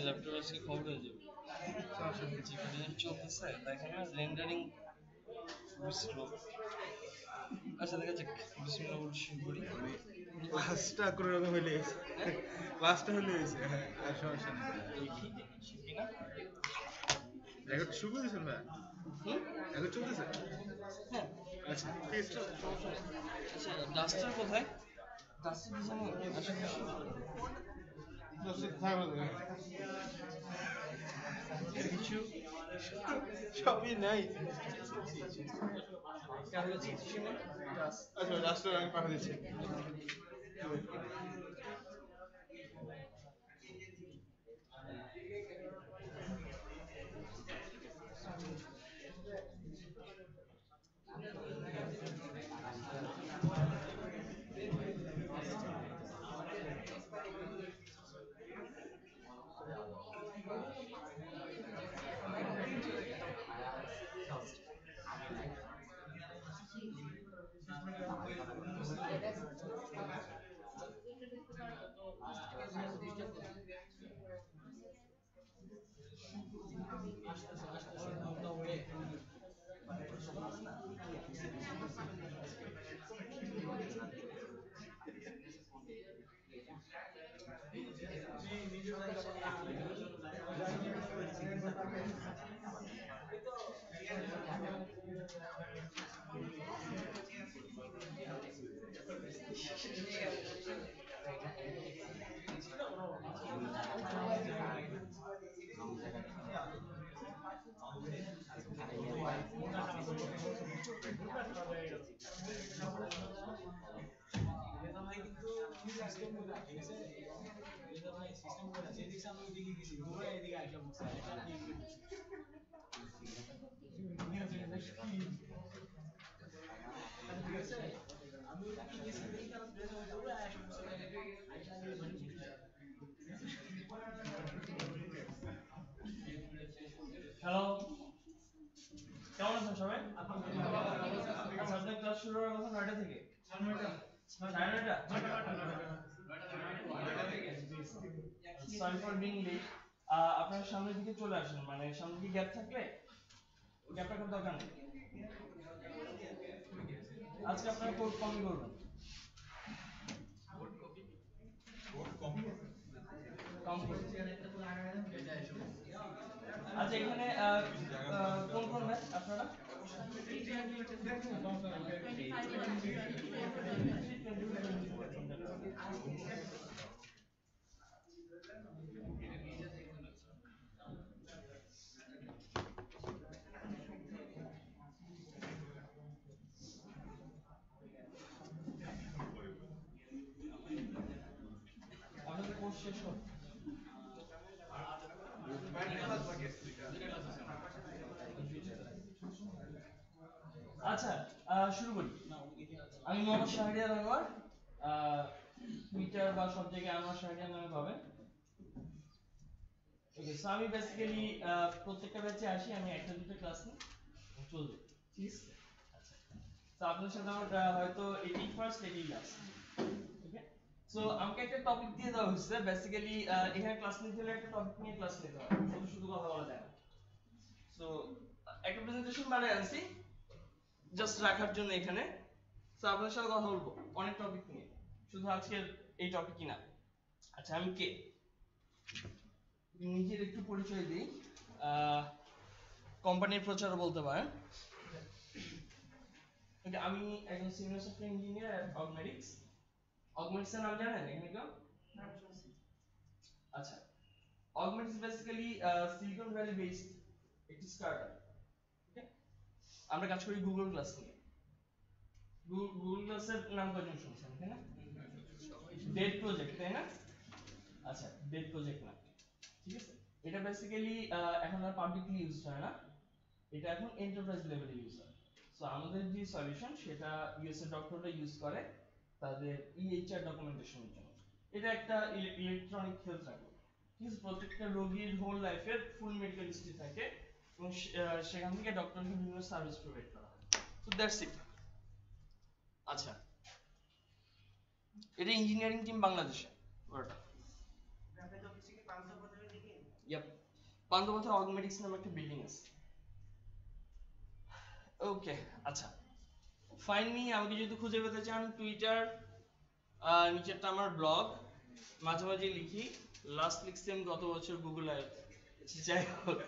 Laptop আজকে খবর হয়ে যাবে। যেখানে চলতেছে দেখেন না রেন্ডারিং খুবই স্লো। আচ্ছা দেখা যাক বিসমিল্লাহ বলে শুরু করি। ক্লাসটা কোনো রকম হইলে গেছে ক্লাসটা হইলে গেছে আর সমস্যা নেই দেখি শিখি না। রেকর্ড শুরু করেছেন ভাই রেকর্ড চলতেছে হ্যাঁ আচ্ছা ঠিক আছে সমস্যা নেই। আচ্ছা ডাস্টার কোথায়? ডাস্টার ডিজাইন আশেপাশে এর কিছু সবই নাই কারো কাছে কিছু নেই। আচ্ছা রাস্তার আমি পাঠিয়ে দিচ্ছি হ্যালো কেমন আছেন সবাই? আচ্ছা আপনার ক্লাস শুরু হওয়ার কথা 9টা থেকে। সাড়ে 9টা? Sorry for being late. আপনার সামনের দিকে চলে আসেন, মানে সামনের দিকে গ্যাপ থাকলে গ্যাপ রাখার দরকার নেই। আজকে আপনারা কোড কপি করবেন। আচ্ছা এখানে কোন কোন ম্যাচ আপনারা? আমাদের কোর্স শেষ হবে। আচ্ছা শুরু করি। আমি মোহাম্মদ শাহরিয়ার আনোয়ার, টুইটার বা সব জায়গায় আমার শাহরিয়ার নামে পাবেন। ওকে সো আমি বেসিক্যালি প্রত্যেকটা ব্যাচে আসি, আমি একটা দুটো ক্লাস নিই চলবে, ঠিক আছে? আচ্ছা তো আপনাদের সাথে আমার হয়তো এটি ফার্স্ট এটি লাস্ট। ওকে সো আমাকে একটা টপিক দিয়ে দেওয়া হয়েছে, বেসিক্যালি এখানে ক্লাস নিতে হলে একটা টপিক নিয়ে ক্লাস নিতে হয়, শুধু শুধু কথা বলা যায় না। সো একটা প্রেজেন্টেশন বানাই আনছি জাস্ট রাখার জন্য এখানে। সো আপনাদের সাথে কথা বলবো অনেক টপিক নিয়ে, শুধু আজকের এই টপিকই না। আচ্ছা আমি কে নিজের একটু পরিচয় দিই, কোম্পানির প্রচারও বলতে পারেন। আমি একজন সিনিয়র সফটওয়্যার ইঞ্জিনিয়ার এট অগমেটিক্স। অগমেটিক্স এর নাম জানেন এখানে কেউ? আচ্ছা অগমেটিক্স বেসিক্যালি সিলিকন ভ্যালি বেসড একটি স্টার্টআপ। ওকে আমরা কাজ করি গুগল ক্লাস নিয়ে। গুগল ক্লাসের নাম কয়জন শুনছেন এখানে? ডেড প্রজেক্ট তাই না? আচ্ছা ডেড প্রজেক্ট না, ঠিক আছে? এটা বেসিক্যালি এখন আর পাবলিকলি ইউজ হয় না, এটা এখন এন্টারপ্রাইজ লেভেলে ইউজ হয়। সো আমাদের যে সলিউশন সেটা ইউএস এর ডক্টররা ইউজ করে তাদের ইএইচআর ডকুমেন্টেশনের জন্য। এটা একটা ইলেকট্রনিক হেলথ রেকর্ড, ঠিক আছে? প্রত্যেকটা রোগীর হোল লাইফের ফুল মেডিকেল হিস্ট্রি থাকে এবং সেখান থেকে ডক্টরকে বিভিন্ন সার্ভিস প্রোভাইড করা হয়। So that's it. আচ্ছা এটা ইঞ্জিনিয়ারিং টিম বাংলাদেশে ওটা। পান্থপথে অগমেটিক্স নামে একটা বিল্ডিং আছে। ওকে, আচ্ছা ফাইন্ড মি, আমাকে যদি খুঁজে পেতে চান টুইটার, নিচেরটা আমার ব্লগ, মাঝে মাঝে লিখি, লাস্ট লিখছিলাম গত বছর গুগল আয়, যাই হোক।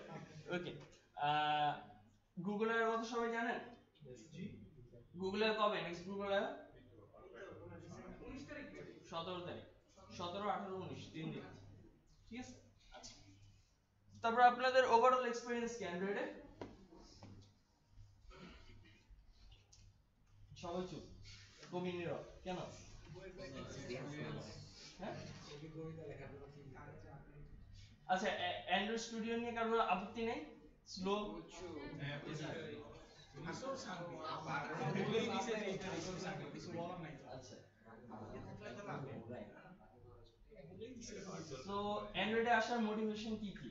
ওকে, গুগল আয়ের কথা সবাই জানেন? গুগল আয় কবে নেক্সট গুগল আয়? 17 তারিখ, 17, 18, 19 তিন দিন, ঠিক আছে। আচ্ছা, তারপর আপনাদের ওভারঅল এক্সপেরিয়েন্স কি অ্যান্ড্রয়েডে? সবাই চুপ, কবি নীরব কেন? হ্যাঁ, আচ্ছা অ্যান্ড্রয়েড স্টুডিও নিয়ে কারোর আপত্তি নেই? স্লো আচ্ছা, তো অ্যান্ড্রয়েডে আসার মোটিভেশন কি কি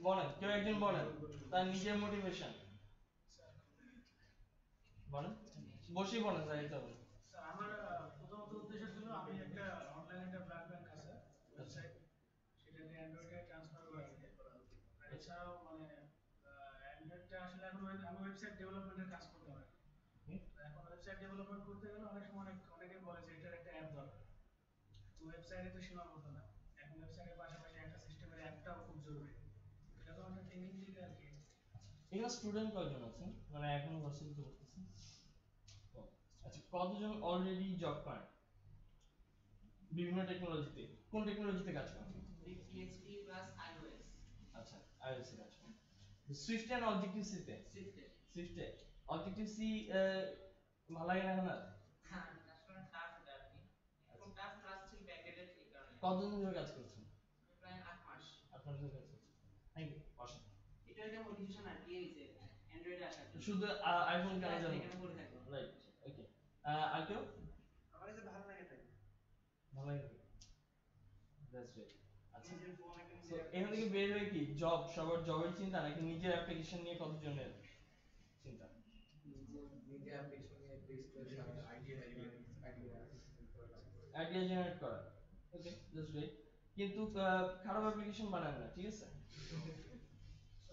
বলেন, কেউ একজন বলেন তার নিজের মোটিভেশন বলেন, বসেই বলেন, যাই তো স্যার আমার প্রথমত উদ্দেশ্য ছিল আমি একটা অনলাইন একটা ব্র্যান্ড আছে ওয়েবসাইট, সেটাকে অ্যান্ড্রয়েডে ট্রান্সফার করা আর এছাড়াও মানে অ্যান্ড্রয়েডটা আসলে এখন আমি ওয়েবসাইট ডেভেলপমেন্টের কাজ করতে পারি। এখন ওয়েবসাইট ডেভেলপমেন্ট করতে গেলে অনেক সময় অনেকে বলে যে এটার একটা অ্যাপ দরকার, তো ওয়েবসাইটে তো সীমাবদ্ধ না, এখন ওয়েবসাইটের পাশাপাশি একটা সিস্টেমের অ্যাপটাও খুব জরুরি, এটা তো একটা থিঙ্কিং দিকে আর কি। এখানে স্টুডেন্ট কয়জন আছেন, মানে এখনো ভার্সিটিতে পড়তেছেন? ও, আচ্ছা কতজন অলরেডি জব করেন বিভিন্ন টেকনোলজিতে? কোন টেকনোলজিতে কাজ করেন? PHP plus iOS আচ্ছা iOS এ কাজ করেন। সুইফট এন্ড অবজেক্টিভ সি তে? Swift সুইফটে অবজেক্টিভ সি ভালো লাগে না এখন আর? হ্যাঁ আসলে টাফ এটা আর কি, এখন টাফ ক্লাস ছিল ব্যাকএন্ডের এই কারণে। কতদিন ধরে কাজ করছেন? প্রায় 8 মাস। আপনার ধরে কাজ করছেন, থ্যাংক ইউ, অসম। এটা একটা মোটিভেশন আর কি হইছে অ্যান্ড্রয়েডে আসার জন্য। শুধু আইফোন কেন জানো? এখানে পড়ে থাকবো। রাইট, ওকে। আর কেউ? আমার এটা ভালো লাগে তাই ভালো লাগে, দ্যাটস গ্রেট। আচ্ছা, সো এখান থেকে বের হয়ে কি জব, সবার জবের চিন্তা নাকি নিজের অ্যাপ্লিকেশন নিয়ে কতজনের চিন্তা? নিজে অ্যাপ্লিকেশন নিয়ে বেস্ট আইডিয়া আইডিয়া জেনারেট করা, ওকে দ্যাটস গ্রেট, কিন্তু খারাপ অ্যাপ্লিকেশন বানান না, ঠিক আছে?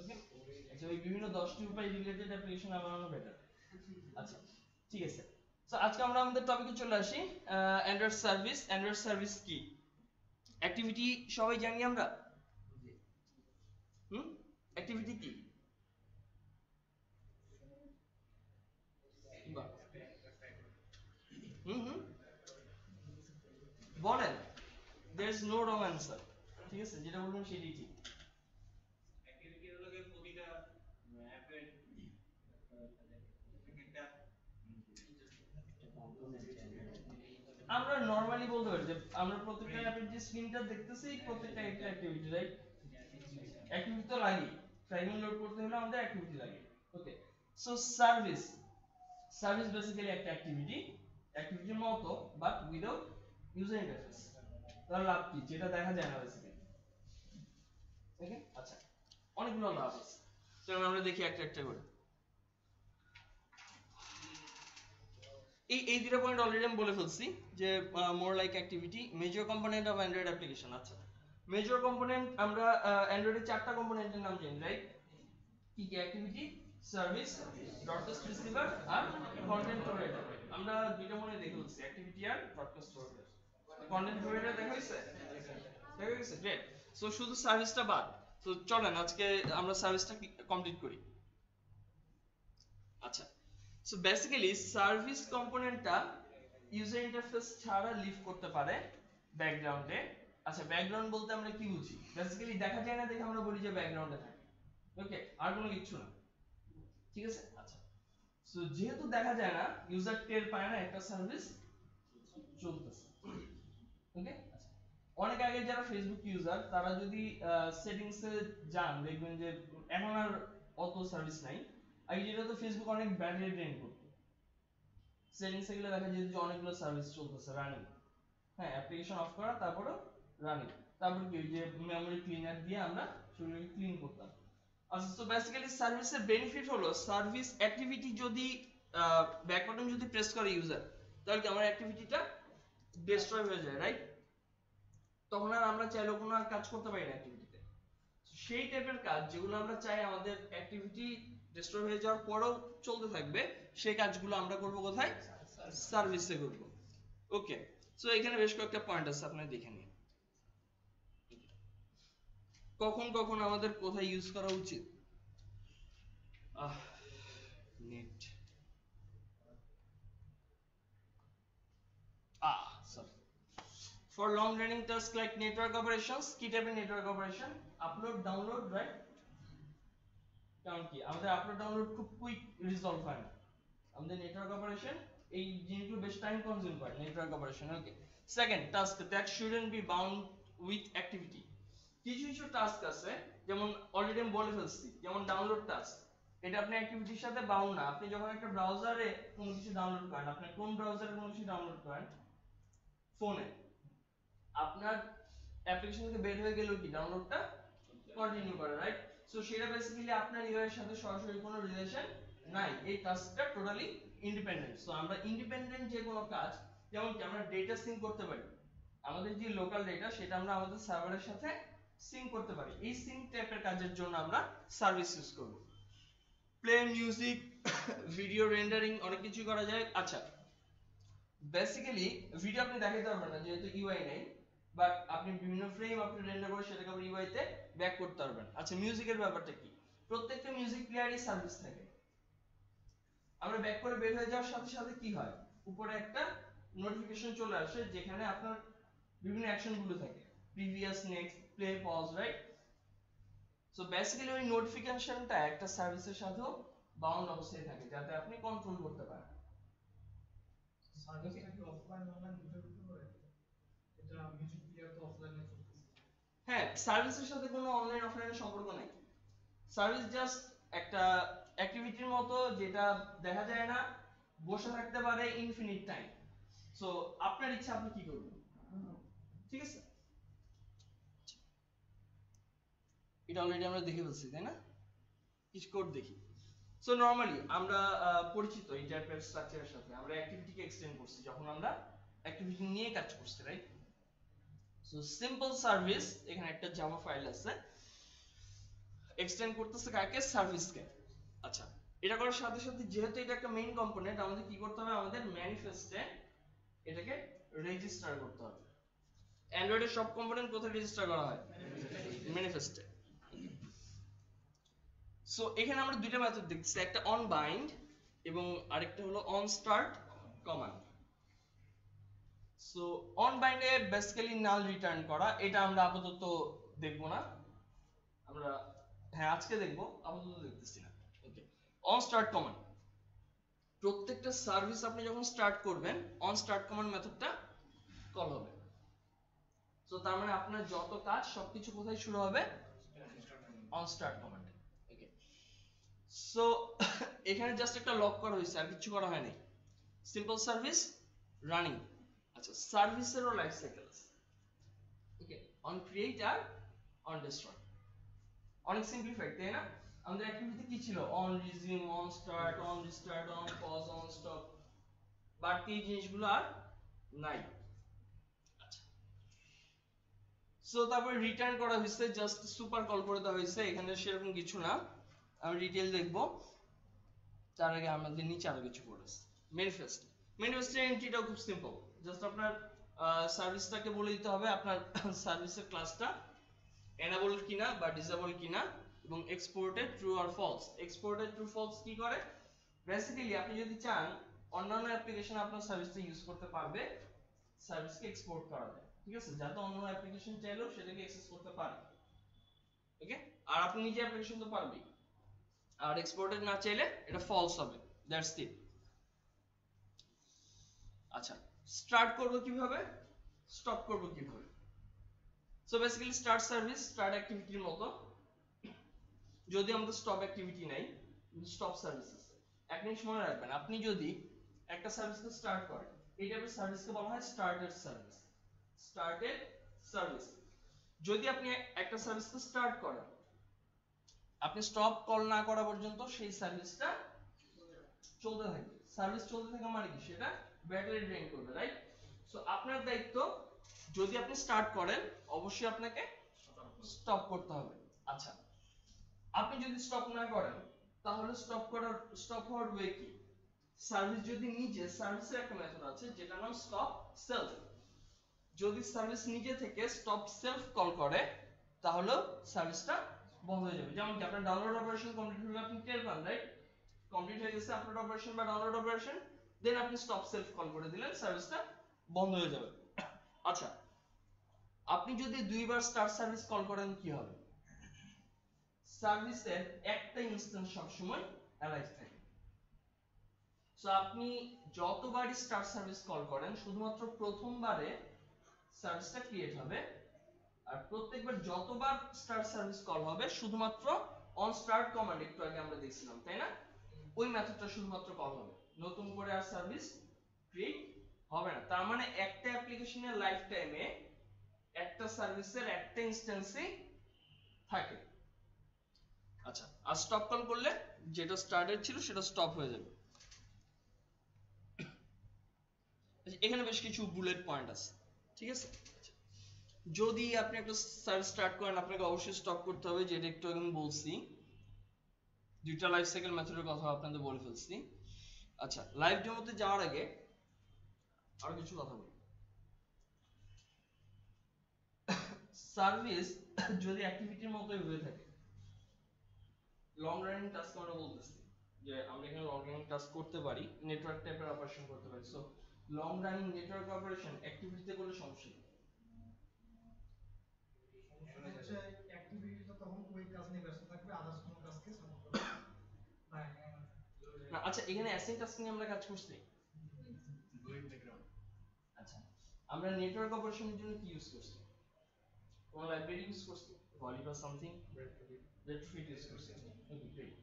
ওকে, আচ্ছা ওই বিভিন্ন 10টি উপায় রিলেটেড অ্যাপ্লিকেশন বানানো বেটার। আচ্ছা ঠিক আছে, সো আজকে আমরা আমাদের টপিকে চলে আসি। অ্যান্ড্রয়েড সার্ভিস, অ্যান্ড্রয়েড সার্ভিস কি? অ্যাক্টিভিটি সবাই জানি আমরা, অ্যাক্টিভিটি কি? বাহ। বলেন, there is no wrong answer, ঠিক আছে, যেটা বলবেন সেটাই ঠিক। অ্যাক্টিভিটি হলো যে প্রতিটা অ্যাপের একটা আমরা নরমালি বলতে পারি যে আমরা প্রত্যেকটা অ্যাপের যে স্ক্রিনটা দেখতেছি প্রত্যেকটা একটা অ্যাক্টিভিটি, রাইট? অ্যাক্টিভিটি তো লাগে, ফ্র্যাগমেন্ট লোড করতে হলে আমাদের অ্যাক্টিভিটি লাগে। ওকে, সো সার্ভিস, সার্ভিস বেসিক্যালি একটা অ্যাক্টিভিটি, অ্যাক্টিভিটির মতো বাট উইদাউট ইউজার ইন্টারফেস। তার লাভ কি, যেটা দেখা যায় না বেসিক্যালি। ওকে, আচ্ছা অনেকগুলো লাভ আছে, চলুন আমরা দেখি একটা একটা করে। এই দুটো পয়েন্ট অলরেডি আমি বলে ফেলছি যে more like activity, major component of Android application. আচ্ছা, মেজর কম্পোনেন্ট আমরা অ্যান্ড্রয়েডের 4টা কম্পোনেন্টের নাম জানি, রাইট? কি কি? অ্যাক্টিভিটি, সার্ভিস, ব্রডকাস্ট রিসিভার আর কন্টেন্ট প্রোভাইডার। আমরা দুইটা মনে দেখে ফেলছি, অ্যাক্টিভিটি আর ব্রডকাস্ট প্রোভাইডার। কন্টেন্ট প্রোভাইডার দেখা হয়েছে? দেখা গেছে, গ্রেট। সো শুধু সার্ভিসটা বাদ, তো চলেন আজকে আমরা সার্ভিসটা কমপ্লিট করি। আচ্ছা, সো বেসিক্যালি সার্ভিস কম্পোনেন্টটা ইউজার ইন্টারফেস ছাড়া লিভ করতে পারে ব্যাকগ্রাউন্ডে। আচ্ছা, ব্যাকগ্রাউন্ড বলতে আমরা কি বুঝি? বেসিক্যালি দেখা যায় না দেখে আমরা বলি যে ব্যাকগ্রাউন্ডে থাকে, ওকে, আর কোনো কিছু না, ঠিক আছে? আচ্ছা, সো যেহেতু দেখা যায় না, ইউজার টের পায় না একটা সার্ভিস চলতেছে, ওকে। আচ্ছা, অনেক আগে যারা ফেসবুক ইউজার তারা যদি সেটিংসে যান দেখবেন যে এখন আর অত সার্ভিস নাই। আগে যেটা তো ফেসবুক অনেক ব্যাটারি ড্রেন করতো, সেটিংসে গেলে দেখা যেত যে অনেকগুলো সার্ভিস চলতেছে রানিং, হ্যাঁ, অ্যাপ্লিকেশন অফ করা তারপরে রানিং, তারপর কি যে মেমরি ক্লিনার দিয়ে আমরা সেগুলোকে ক্লিন করতাম। আচ্ছা, তো বেসিক্যালি সার্ভিসের বেনিফিট হলো সার্ভিস অ্যাক্টিভিটি যদি ব্যাক বাটন যদি প্রেস করে ইউজার, তাহলে কি আমার অ্যাক্টিভিটিটা ডিস্ট্রয় হয়ে যায়, রাইট? তখন আর আমরা চাইলেও কোনো আর কাজ করতে পারি না অ্যাক্টিভিটিতে। সেই টাইপের কাজ যেগুলো আমরা চাই আমাদের অ্যাক্টিভিটি ডিস্ট্রয় হয়ে যাওয়ার পরেও চলতে থাকবে, সেই কাজগুলো আমরা করব কোথায়? সার্ভিসে করব। ওকে, সো এখানে বেশ কয়েকটা পয়েন্ট আছে, আপনারা দেখে নিন কখন কখন আমাদের কোথায় ইউজ করা উচিত। Net sorry. For long running tasks like network operations, কি টাইপের network operation? Upload download, right? কারণ কি আমাদের আপলোড ডাউনলোড খুব কুইক রিজলভ হয় না, আমাদের নেটওয়ার্ক অপারেশন এই জিনিসগুলো বেশ টাইম কনজিউম করে network operation. Okay, second, task that shouldn't B bound with activity. কিছু কিছু টাস্ক আছে, যেমন অলরেডি আমি বলে ফেলছি, যেমন ডাউনলোড টাস্ক, এটা আপনি অ্যাক্টিভিটির সাথে বাউন্ড না। আপনি যখন একটা ব্রাউজারে কোনো কিছু ডাউনলোড করেন, আপনি কোন ব্রাউজারে কোনো কিছু ডাউনলোড করেন ফোনে, আপনার অ্যাপ্লিকেশন থেকে বের হয়ে গেল কি ডাউনলোডটা কন্টিনিউ করে, রাইট? সো সেটা বেসিক্যালি আপনার ইউআই এর সাথে সরাসরি কোনো রিলেশন নাই, এই টাস্কটা টোটালি ইন্ডিপেন্ডেন্ট। সো আমরা ইন্ডিপেন্ডেন্ট যে কোনো কাজ, যেমন কি আমরা ডেটা সিঙ্ক করতে পারি, আমাদের যে লোকাল ডেটা সেটা আমরা আমাদের সার্ভারের সাথে সিঙ্ক করতে পারি, এই সিঙ্ক টাইপের কাজের জন্য আমরা সার্ভিস ইউজ করব। প্লে মিউজিক, ভিডিও রেন্ডারিং, অনেক কিছু করা যায়। আচ্ছা, বেসিক্যালি ভিডিও আপনি দেখাতে পারবেন না যেহেতু ইউআই নাই, বাট আপনি বিভিন্ন ফ্রেম আপনি রেন্ডার করে সেটাকে আপনি ইউআই তে ব্যাক করতে পারবেন। আচ্ছা, মিউজিকের ব্যাপারটা কি? প্রত্যেকটা মিউজিক প্লেয়ারই সার্ভিস থাকে। আমরা ব্যাক করে বের হয়ে যাওয়ার সাথে সাথে কি হয়, উপরে একটা নোটিফিকেশন চলে আসে যেখানে আপনার বিভিন্ন অ্যাকশন গুলো থাকে, previous, next, play, pause, right? So basically ওই নোটিফিকেশনটা একটা সার্ভিসের সাথেও বাউন্ড অবস্থায় থাকে যাতে আপনি কন্ট্রোল করতে পারেন। সার্ভিসটা কি অফলাইন অনলাইন দুটোই হতে পারে? এটা মিউজিক প্লেয়ার তো অফলাইনে চলতেছে। হ্যাঁ, সার্ভিসের সাথে কোনো অনলাইন অফলাইনের সম্পর্ক নাই। সার্ভিস জাস্ট একটা অ্যাক্টিভিটির মতো যেটা দেখা যায় না, বসে থাকতে পারে ইনফিনিট টাইম। সো আপনার ইচ্ছা আপনি কি করবেন, ঠিক আছে? এটা অলরেডি আমরা দেখে ফেলছি, তাই না? কিছু কোড দেখি। সো নরমালি আমরা পরিচিত এই টাইপের স্ট্রাকচারের সাথে, আমরা অ্যাক্টিভিটিকে এক্সটেন্ড করছি যখন আমরা অ্যাক্টিভিটি নিয়ে কাজ করছি, রাইট? সো সিম্পল সার্ভিস, এখানে একটা জাভা ফাইল আছে, এক্সটেন্ড করতেছে কাকে? সার্ভিসকে। আচ্ছা, এটা করার সাথে সাথে যেহেতু এটা একটা মেইন কম্পোনেন্ট, আমাদের কি করতে হবে? আমাদের ম্যানিফেস্টে এটাকে রেজিস্টার করতে হবে। অ্যান্ড্রয়েডের সব কম্পোনেন্ট কোথায় রেজিস্টার করা হয়? ম্যানিফেস্টে। সো এখানে আমরা দুইটা মেথড দেখতেছি, একটা অন বাইন্ড এবং আরেকটা হলো on start command. So on বাইন্ডে বেসিক্যালি নাল রিটার্ন করা, এটা আমরা আপাতত দেখব না, আমরা হ্যাঁ আজকে দেখব, আপাতত দেখতেছি না। ওকে, অন স্টার্ট কমান্ড, প্রত্যেকটা সার্ভিস আপনি যখন স্টার্ট করবেন অন স্টার্ট কমান্ড মেথডটা কল হবে। সো তার মানে আপনার যত কাজ সবকিছু কোথায় শুরু হবে? অন স্টার্ট কমান্ডে। ওকে, সো এখানে জাস্ট একটা লক করা হয়েছে, আর কিছু করা হয়নি। Simple service running. আচ্ছা, সার্ভিসেরও লাইফ সাইকেল আছে। ওকে, অন ক্রিয়েট আর অন ডিস্ট্রয়, অনেক সিম্পলিফাইড, তাই না? আমাদের অ্যাক্টিভিটি কি ছিল? On resume, on start, on restart, on pause, on stop, বাড়তি এই জিনিসগুলো আর নাই। আচ্ছা, সো তারপরে রিটার্ন করা হয়েছে, জাস্ট সুপার কল করে দেওয়া হয়েছে, এখানে সেরকম কিছু না, আমি ডিটেইল দেখব। তার আগে আমাদের নিচে আরো কিছু করেছে। ম্যানিফেস্ট, ম্যানিফেস্টের এন্ট্রিটাও খুব সিম্পল, জাস্ট আপনার সার্ভিসটাকে বলে দিতে হবে আপনার সার্ভিসের ক্লাসটা এনেবল কিনা বা ডিসেবল কিনা, এবং এক্সপোর্টেড ট্রু আর ফলস। এক্সপোর্টেড ট্রু ফলস কি করে? বেসিক্যালি আপনি যদি চান অন্যান্য অ্যাপ্লিকেশন আপনার সার্ভিসটা ইউজ করতে পারবে, সার্ভিসকে এক্সপোর্ট করা যায়, ঠিক আছে, যাতে অন্য অ্যাপ্লিকেশন চাইলেও সেটাকে অ্যাক্সেস করতে পারে। ওকে, আর আপনি নিজে অ্যাপ্লিকেশন তো পারবেই, আর এক্সপোর্টেড না চাইলে এটা ফলস হবে, দ্যাটস ইট। আচ্ছা, স্টার্ট করব কিভাবে, স্টপ করব কিভাবে? So basically start service start অ্যাক্টিভিটির মতো, যদি আমাদের স্টপ অ্যাক্টিভিটি নাই, কিন্তু স্টপ সার্ভিস আছে। এক জিনিস মনে রাখবেন, আপনি যদি একটা সার্ভিসকে স্টার্ট করেন, এই টাইপের সার্ভিসকে বলা হয় স্টার্টেড সার্ভিস। স্টার্টেড সার্ভিস, যদি আপনি একটা সার্ভিসকে স্টার্ট করেন, আপনি স্টপ কল না করা পর্যন্ত সেই সার্ভিসটা চলতে থাকবে। সার্ভিস চলতে থাকা মানে কি? সেটা ব্যাটারি ড্রেন করবে, রাইট? সো আপনার দায়িত্ব, যদি আপনি স্টার্ট করেন অবশ্যই আপনাকে স্টপ করতে হবে। আচ্ছা, আপনি যদি স্টপ না করেন তাহলে স্টপ হওয়ার ওয়ে কি? সার্ভিস যদি নিজে, সার্ভিসের একটা মেথড আছে যেটা নাম স্টপ সেলফ। যদি সার্ভিস নিজে থেকে স্টপ সেলফ কল করে তাহলে সার্ভিসটা বন্ধ হয়ে যাবে। যেমন কি আপনার ডাউনলোড অপারেশন কমপ্লিট হলে আপনি টের পান, রাইট? কমপ্লিট হয়ে গেছে আপলোড অপারেশন বা ডাউনলোড অপারেশন, দেন আপনি স্টপ সেলফ কল করে দিলেন, সার্ভিসটা বন্ধ হয়ে যাবে। আচ্ছা, আপনি যদি দুইবার স্টার্ট সার্ভিস কল করেন কি হবে? সার্ভিসের একটা ইনস্ট্যান্স সবসময় অ্যালাইভ থাকে। সো আপনি যতবারই স্টার্ট সার্ভিস কল করেন শুধুমাত্র প্রথমবারে সার্ভিসটা ক্রিয়েট হবে, আর প্রত্যেকবার যতবার স্টার্ট সার্ভিস কল হবে শুধুমাত্র অন স্টার্ট কমান্ড, একটু আগে আমরা দেখছিলাম তাই না, ওই মেথডটা শুধুমাত্র কল হবে, নতুন করে আর সার্ভিস ক্রিয়েট হবে না। তার মানে একটা অ্যাপ্লিকেশনের লাইফ টাইমে একটা সার্ভিসের একটা ইনস্ট্যান্সই থাকে। আচ্ছা, আর স্টপ কল করলে যেটা স্টার্টেড ছিল সেটা স্টপ হয়ে যাবে। এখানে বেশ কিছু বুলেট পয়েন্ট আছে, ঠিক আছে? যদি আপনি একটা সার্ভিস স্টার্ট করেন আপনাকে অবশ্যই স্টপ করতে হবে, যেটা একটু আগে আমি বলছি, দুইটা লাইফ সাইকেল মেথডের কথা আপনাদের বলে ফেলছি। আচ্ছা, লাইভ ডেমোতে যাওয়ার আগে আরো কিছু কথা বলি। সার্ভিস যদি অ্যাক্টিভিটির মতোই হয়ে থাকে, লং রানিং টাস্ক আমরা বলতেছি যে আমরা এখানে লং রানিং টাস্ক করতে পারি, নেটওয়ার্ক টাইপের অপারেশন করতে পারি। So long running network operation অ্যাক্টিভিটিতে করলে সমস্যা কি? হচ্ছে অ্যাক্টিভিটিটা তখন ওই কাজ নিয়ে ব্যস্ত থাকবে, আদার্স কোনো কাজকে সাপোর্ট করবে না। আচ্ছা, এখানে অ্যাসাইন টাস্ক নিয়ে আমরা কাজ করছি। আচ্ছা, আমরা নেটওয়ার্ক অপারেশনের জন্য কি ইউজ করছি? কোন লাইব্রেরি ইউজ করছি? ভলি বা সামথিং? রেট্রোফিট ইউজ করছি। ওকে, গ্রেট।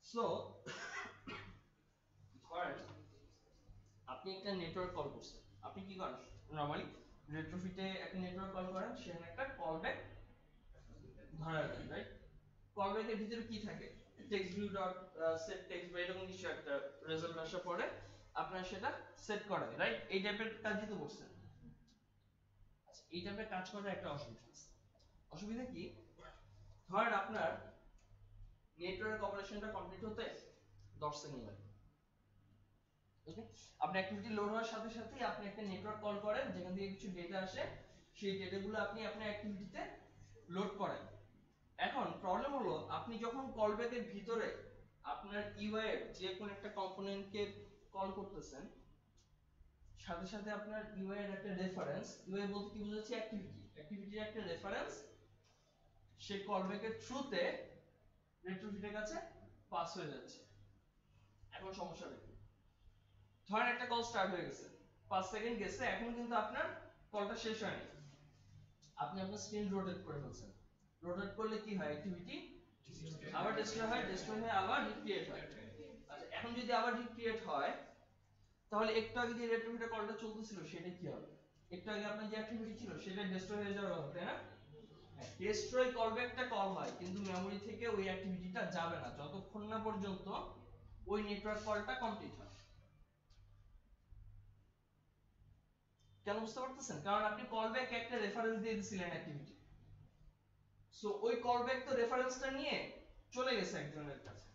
সো ধরেন আপনি একটা নেটওয়ার্ক কল করছেন, আপনি কি করেন নরমালি? রেট্রোফিটে একটা নেটওয়ার্ক কল করেন, সেখানে একটা কলব্যাক ধরা যায়, রাইট? কলব্যাকের ভিতরে কি থাকে? Text view dot set text বা এরকম কিছু একটা রেজাল্ট আসার পরে আপনার সেটা সেট করা যায়, রাইট? এই টাইপের কাজই তো করছেন। আচ্ছা, এই টাইপের কাজ করার একটা অসুবিধা আছে। অসুবিধা কি? ধরেন আপনার নেটওয়ার্ক অপারেশনটা কমপ্লিট হতে 10 সেকেন্ড লাগে, ওকে? আপনি অ্যাক্টিভিটি লোড হওয়ার সাথে সাথেই আপনি একটা নেটওয়ার্ক কল করেন, যেখান থেকে কিছু ডেটা আসে, সেই ডেটাগুলো আপনি আপনার অ্যাক্টিভিটিতে লোড করেন। এখন প্রবলেম হলো, আপনি যখন কলব্যাকের ভিতরে আপনার ইউআই এর যে কোনো একটা কম্পোনেন্টকে কল করতেছেন, সাথে সাথে আপনার ইউআই এর একটা রেফারেন্স, ইউআই বলতে কি বোঝাচ্ছে? অ্যাক্টিভিটি, অ্যাক্টিভিটির একটা রেফারেন্স সেই কলব্যাকের থ্রুতে রেট্রোফিটের কাছে পাস হয়ে যাচ্ছে। এখন সমস্যাটা কি? ধরেন একটা কল স্টার্ট হয়ে গেছে, 5 সেকেন্ড গেছে, এখন কিন্তু আপনার কলটা শেষ হয়নি, আপনি আপনার স্ক্রিন রোটেট করে ফেলছেন। রোটেট করলে কি হয়? অ্যাক্টিভিটি আবার ডিস্ট্রয় হয়, ডিস্ট্রয় হয়ে আবার রিক্রিয়েট হয়। আচ্ছা, এখন যদি আবার রিক্রিয়েট হয় তাহলে একটু আগে যে রেট্রোফিটের কলটা চলতেছিল সেটা কি হবে? একটু আগে আপনার যে অ্যাক্টিভিটি ছিল সেটা ডিস্ট্রয় হয়ে যাওয়ার কথা, তাই না? ডিস্ট্রয় কলব্যাকটা কল হয়, কিন্তু মেমরি থেকে ওই অ্যাক্টিভিটিটা যাবে না যতক্ষণ না পর্যন্ত ওই নেটওয়ার্ক কলটা কমপ্লিট হয়। কেন বুঝতে পারতেছেন? কারণ আপনি কলব্যাক একটা রেফারেন্স দিয়ে দিছিলেন অ্যাক্টিভিটি, সো ওই কলব্যাক তো রেফারেন্সটা নিয়ে চলে গেছে একজনের কাছে।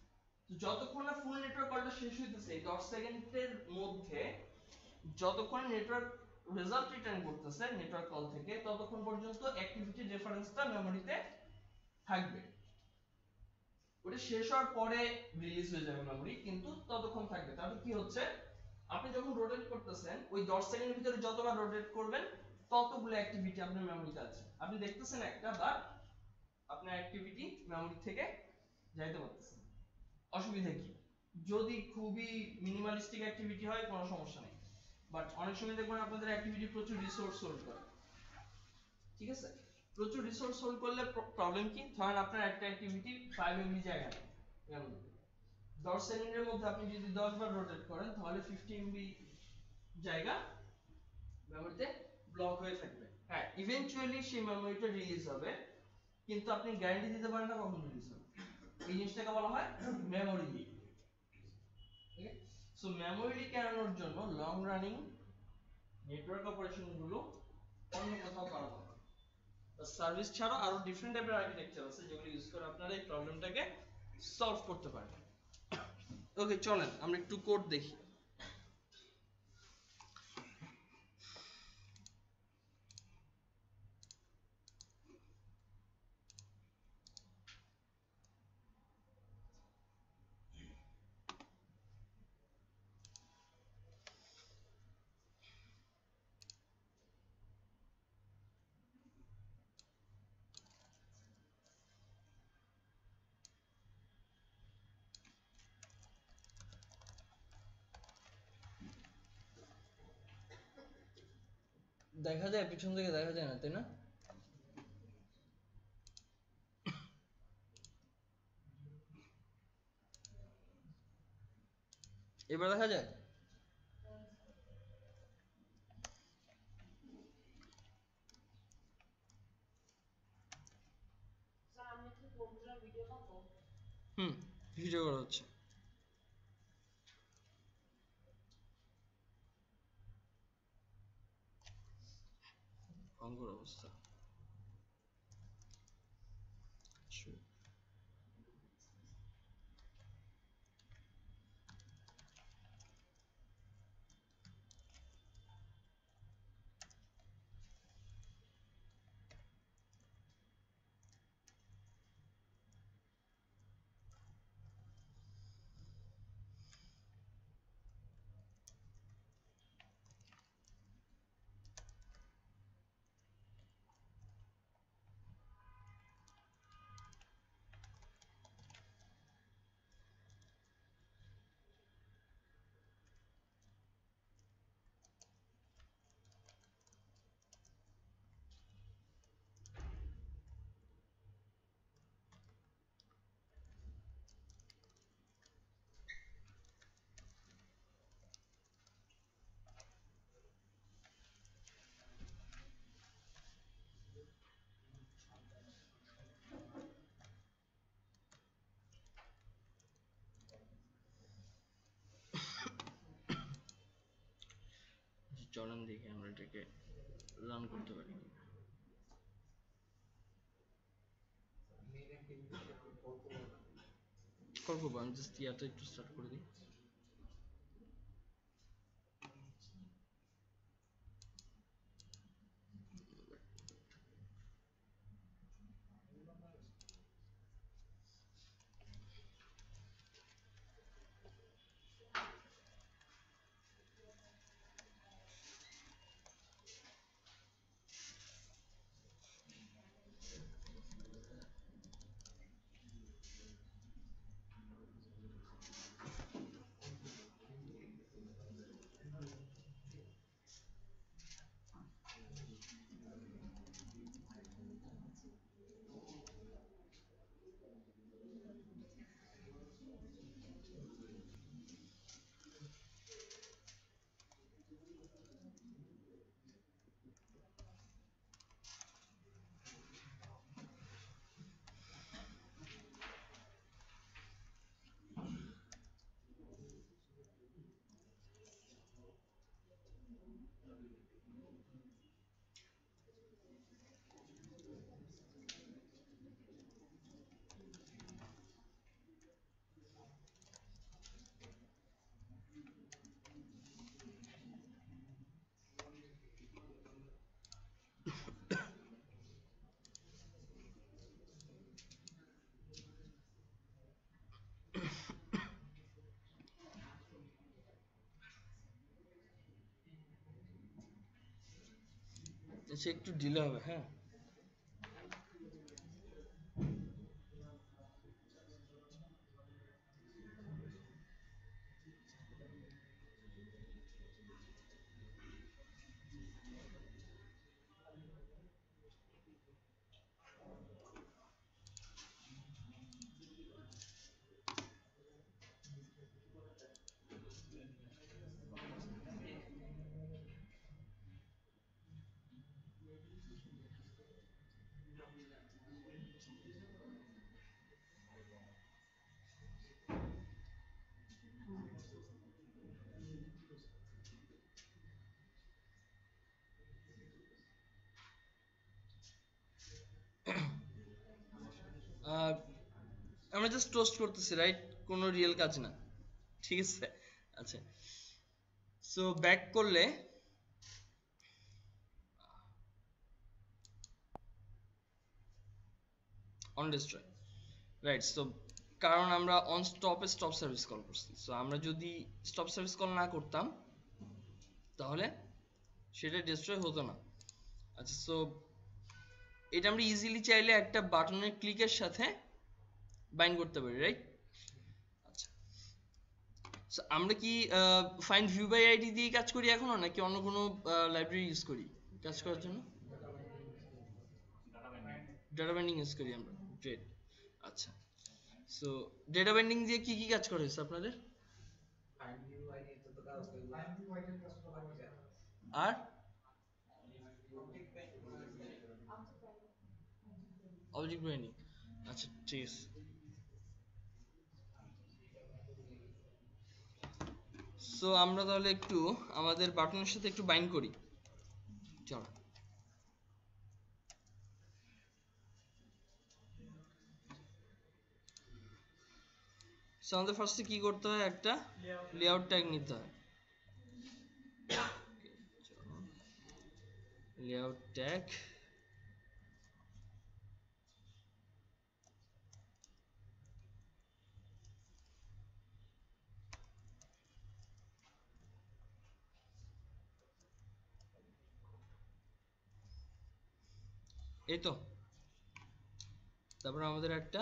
তো যতক্ষণ না ফুল নেটওয়ার্ক কলটা শেষ হইতেছে, এই 10 সেকেন্ডের মধ্যে যতক্ষণ নেটওয়ার্ক রেজাল্ট রিটার্ন করতেছে নেটওয়ার্ক কল থেকে, ততক্ষণ পর্যন্ত অ্যাক্টিভিটির রেফারেন্সটা মেমরিতে থাকবে। ওটা শেষ হওয়ার পরে রিলিজ হয়ে যাবে মেমরি, কিন্তু ততক্ষণ থাকবে। তাহলে কি হচ্ছে? আপনি যখন রোটেট করতেছেন, ওই 10 সেকেন্ডের ভিতরে যতবার রোটেট করবেন ততগুলো অ্যাক্টিভিটি আপনার মেমরিতে আছে। আপনি দেখতেছেন একটা, বাট আপনার অ্যাক্টিভিটি মেমরি থেকে যাইতে পারতেছেন। অসুবিধা কি? যদি খুবই মিনিমালিস্টিক অ্যাক্টিভিটি হয় কোনো সমস্যা নেই, বাট অনেক সময় দেখবেন আপনাদের অ্যাক্টিভিটি প্রচুর রিসোর্স হোল্ড করে, ঠিক আছে? প্রচুর রিসোর্স হোল্ড করলে প্রবলেম কি? ধরেন আপনার একটা অ্যাক্টিভিটি 5 এমবি জায়গা, যেমন 10 সেকেন্ডের মধ্যে আপনি যদি 10 বার রোটেট করেন তাহলে 50 এমবি জায়গা মেমরিতে ব্লক হয়ে থাকবে। হ্যাঁ, ইভেন্চুয়ালি সেই মেমরিটা রিলিজ হবে, কিন্তু আপনি গ্যারান্টি দিতে পারেন না কখন রিলিজ হবে। এই জিনিসটাকে বলা হয় মেমরি লিক। ওকে, সো মেমরি লিক এড়ানোর জন্য লং রানিং নেটওয়ার্ক অপারেশন গুলো অন্য কোথাও পারবো না। সার্ভিস ছাড়া আরো ডিফারেন্ট টাইপের আর্কিটেকচার আছে যেগুলো ইউজ করে আপনারা এই প্রবলেমটাকে সলভ করতে পারবেন। ওকে চলেন আমরা একটু কোড দেখি। দেখা যায় পিছন থেকে দেখা যায় না তাই না? এবার দেখা যায়? হুম ভিডিও করা হচ্ছে। ভয়ঙ্কর অবস্থা। চলেন দেখি আমরা এটাকে রান করতে পারি কিনা। কল করবো আমি জাস্ট ইয়াটা একটু স্টার্ট করে দিই। আচ্ছা একটু ডিলে হবে হ্যাঁ। আমরা জাস্ট টোস্ট করতেছি, রাইট? কোনো রিয়েল কাজ না, ঠিক আছে? আচ্ছা, সো ব্যাক করলে অন ডিস্ট্রয়, রাইট? সো কারণ আমরা অন স্টপে স্টপ সার্ভিস কল করছি, সো আমরা যদি স্টপ সার্ভিস কল না করতাম তাহলে সেটা ডিস্ট্রয় হতো না। আচ্ছা, সো এটা আমরা ইজিলি চাইলে একটা বাটনের ক্লিকের সাথে বাইন্ড করতে পারি, রাইট? আচ্ছা, সো আমরা কি ফাইন্ড ভিউ বাই আইডি দিয়ে কাজ করি এখনো, নাকি অন্য কোনো লাইব্রেরি ইউজ করি কাজ করার জন্য? ডাটা বাইন্ডিং ইউজ করি আমরা, গ্রেট। আচ্ছা, সো ডেটা বাইন্ডিং দিয়ে কি কি কাজ করা হয়েছে আপনাদের? find view ID তো তো কাজ হয়ে যায়। find view ID এর কাজ করা বাকি আছে। আর অবজেক্ট বাইন্ডিং, আচ্ছা ঠিক আছে। সো আমরা তাহলে একটু আমাদের বাটনের সাথে একটু বাইন্ড করি, চলো। সো আমাদের ফার্স্টে কি করতে হয়, একটা লেআউট ট্যাগ নিতে হয়। লেআউট ট্যাগ, এই তো। তারপর আমাদের একটা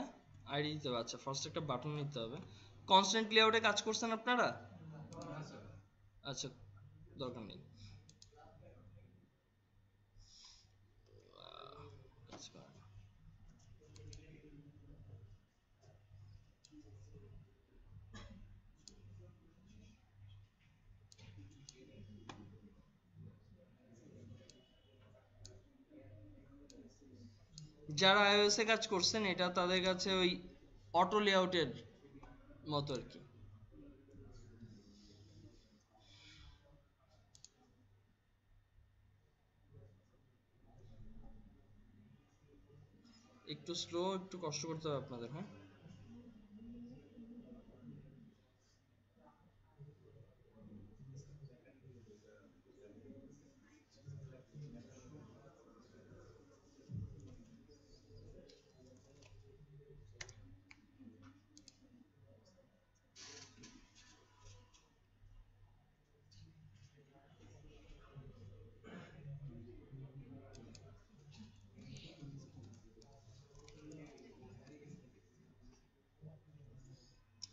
আইডি দিতে হবে। আচ্ছা, ফার্স্ট একটা বাটন নিতে হবে। কনস্ট্যান্ট লেআউটে কাজ করছেন আপনারা? আচ্ছা, দরকার নেই। কাজ করে না। যারা iOS এ কাজ করছেন এটা তাদের কাছে ওই অটো লেআউটের মতো আর কি। একটু স্লো, একটু কষ্ট করতে হবে আপনাদের, হ্যাঁ?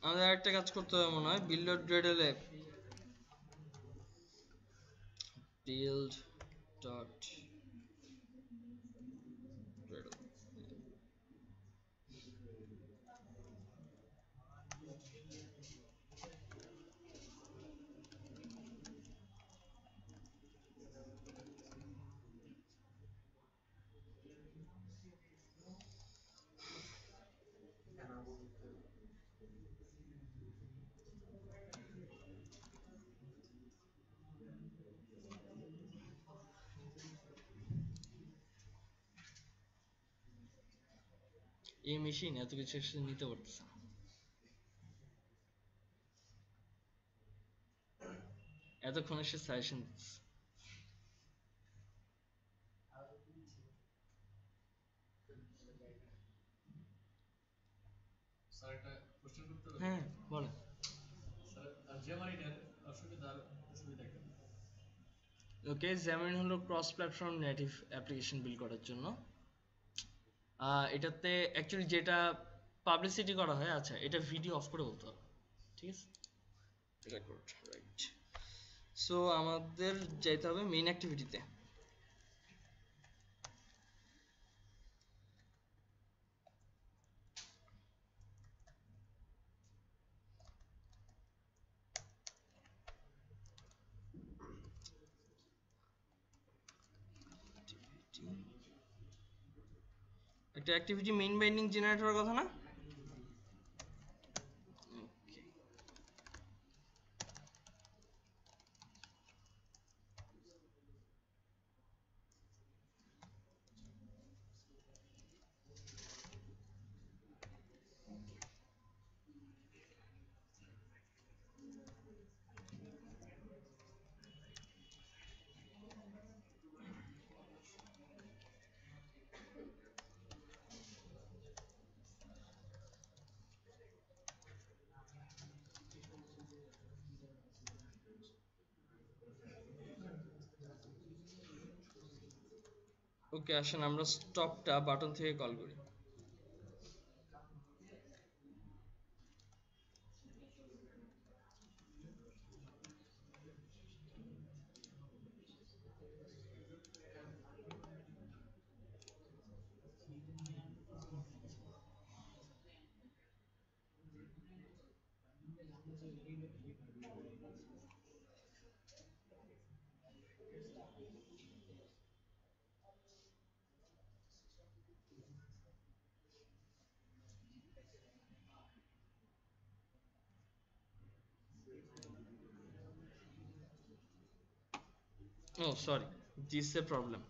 আমাদের একটা কাজ করতে হবে মনে হয়, বিল্ড ডট গ্রেডেল এ build dot gradle। এই মেশিন এত কিছু একসাথে নিতে পারতেছে না। এতক্ষণ সে সাজেশন দিচ্ছে। স্যার একটা কোশ্চেন করতে পারি? হ্যাঁ বলেন। স্যার জেমারিনের অসুবিধার অসুবিধা কি? ওকে, Xamarin হলো cross platform native application build করার জন্য। এটাতে অ্যাকচুয়ালি যেটা পাবলিসিটি করা হয়, আচ্ছা এটা ভিডিও অফ করে বলতে হবে, ঠিক আছে? Record, right. সো আমাদের যাইতে হবে মেইন অ্যাক্টিভিটিতে। একটা অ্যাক্টিভিটি মেইন বাইন্ডিং জেনারেট হওয়ার কথা না? Okay. ওকে, আসেন আমরা স্টপটা বাটন থেকে কল করি। Oh, sorry, this is a problem.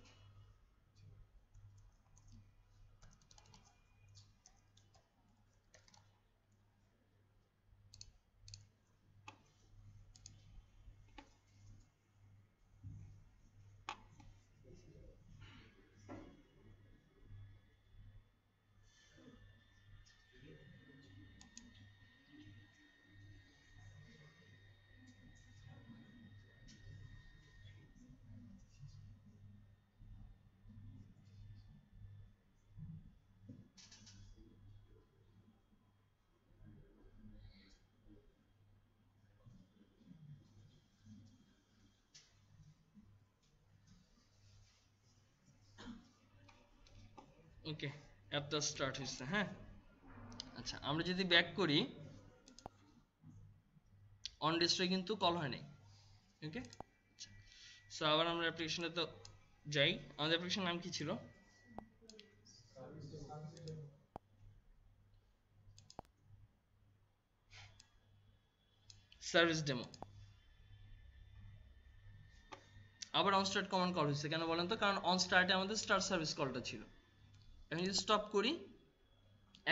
ওকে, অ্যাপটা স্টার্ট হয়েছে। হ্যাঁ, আচ্ছা আমরা যদি ব্যাক করি, অন ডিসপ্লে কিন্তু কল হয় নাই। ওকে, সো আবার আমরা অ্যাপ্লিকেশনে তো যাই। আমাদের অ্যাপ্লিকেশন নাম কি ছিল? Service demo. আবার অন স্টার্ট কমান্ড কল হয়েছে কেন বলেন তো? কারণ অন স্টার্টে আমাদের স্টার্ট সার্ভিস কলটা ছিল। এখন যদি স্টপ করি,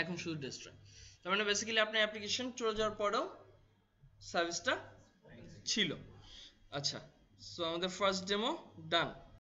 এখন শুধু ডেস্ট্রয়। তার মানে বেসিক্যালি আপনার অ্যাপ্লিকেশন চলে যাওয়ার পরেও সার্ভিসটা ছিল। আচ্ছা, সো আমাদের ফার্স্ট ডেমো ডান।